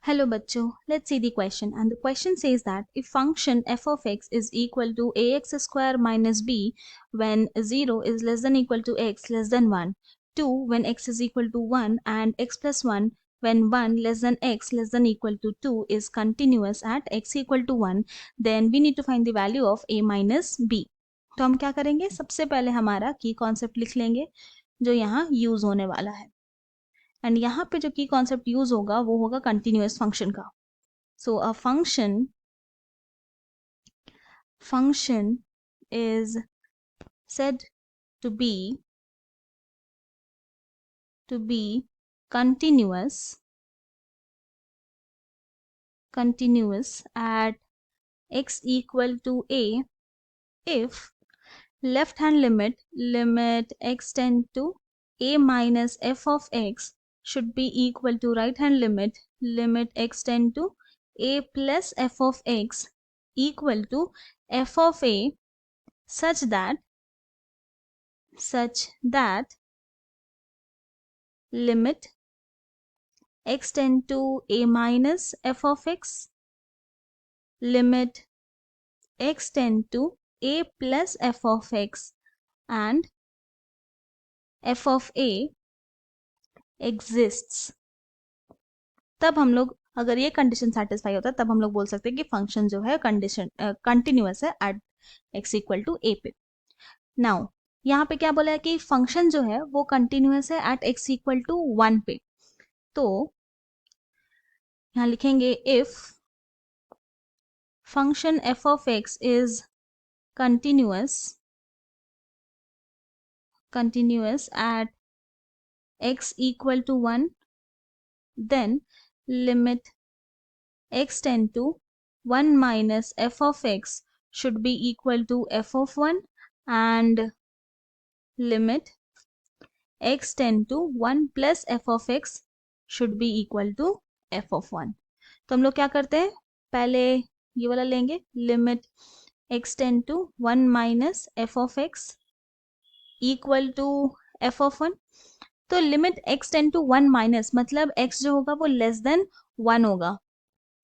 Hello bachcho, let's see the question, and the question says that if function f of x is equal to ax square minus b when 0 is less than equal to x less than 1, 2 when x is equal to 1 and x plus 1 when 1 less than x less than equal to 2 is continuous at x equal to 1, then we need to find the value of a minus b. तो हम क्या करेंगे, सबसे पहले हमारा की concept लिख लेंगे जो यहाँ यूज होने वाला है, एंड यहाँ पे जो की कॉन्सेप्ट यूज होगा वो होगा कंटिन्यूअस फंक्शन का. सो अ function is said to be continuous at x equal to a if left hand limit x tend to a minus f of x should be equal to right hand limit x tend to a plus f of x equal to f of a such that limit x tend to a minus f of x, limit x tend to a plus f of x and f of a exists. तब हम लोग, अगर ये condition satisfy होता है तब हम लोग बोल सकते हैं कि फंक्शन जो है कंडीशन कंटिन्यूअस है at x equal to a पे. नाउ यहाँ पे क्या बोला है कि फंक्शन जो है वो कंटिन्यूअस है एट x इक्वल टू 1 पे. तो यहाँ लिखेंगे if function f of x is continuous at x equal to 1, then limit x tend to 1 minus f of x should be equal to f of 1 and limit x tend to 1 plus f of x should be equal to f of 1. तो हम लोग क्या करते हैं, पहले ये वाला लेंगे, limit x tend to 1 minus f of x equal to f of 1. तो limit x tend to 1 minus मतलब x जो होगा वो लेस देन 1 होगा.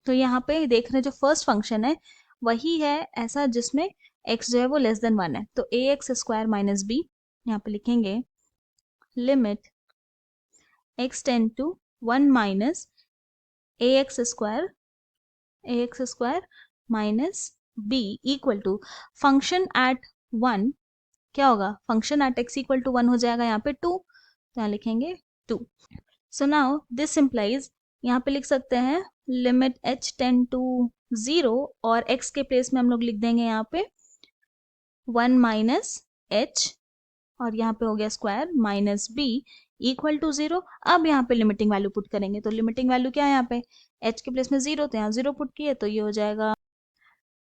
तो यहाँ पे देख रहे हैं जो फर्स्ट फंक्शन है वही है ऐसा जिसमें x जो है वो लेस देन 1 है. तो ax स्क्वायर माइनस बी, यहाँ पे लिखेंगे limit x tend to 1 minus ax square minus b equal to function at 1 क्या होगा, function at x equal to 1 हो जाएगा यहाँ पे 2, तो यहाँ लिखेंगे 2. सो नाउ दिस इम्प्लाइज, यहाँ पे लिख सकते हैं लिमिट h टेंड टू 0 और x के प्लेस में हम लोग लिख देंगे यहाँ पे 1 माइनस h और यहाँ पे हो गया square minus b equal to 0. अब यहाँ पे लिमिटिंग वैल्यू पुट करेंगे, तो लिमिटिंग वैल्यू क्या है यहाँ पे, h के प्लेस में 0 तो यहाँ 0 पुट किए तो ये हो जाएगा.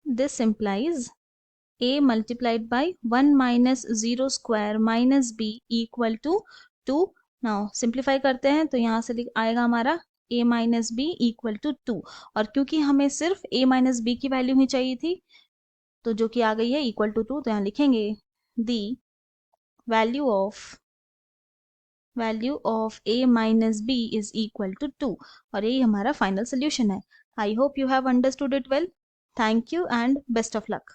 This implies a multiplied by 1 minus 0 square minus b equal to 2. Now simplify करते हैं तो यहाँ से आएगा हमारा a minus b equal to 2, और क्योंकि हमें सिर्फ a माइनस बी की वैल्यू ही चाहिए थी तो जो कि आ गई है इक्वल टू 2, तो यहाँ लिखेंगे the value of a minus b is equal to 2, और यही हमारा फाइनल सोल्यूशन है. I hope you have understood it well. Thank you and best of luck.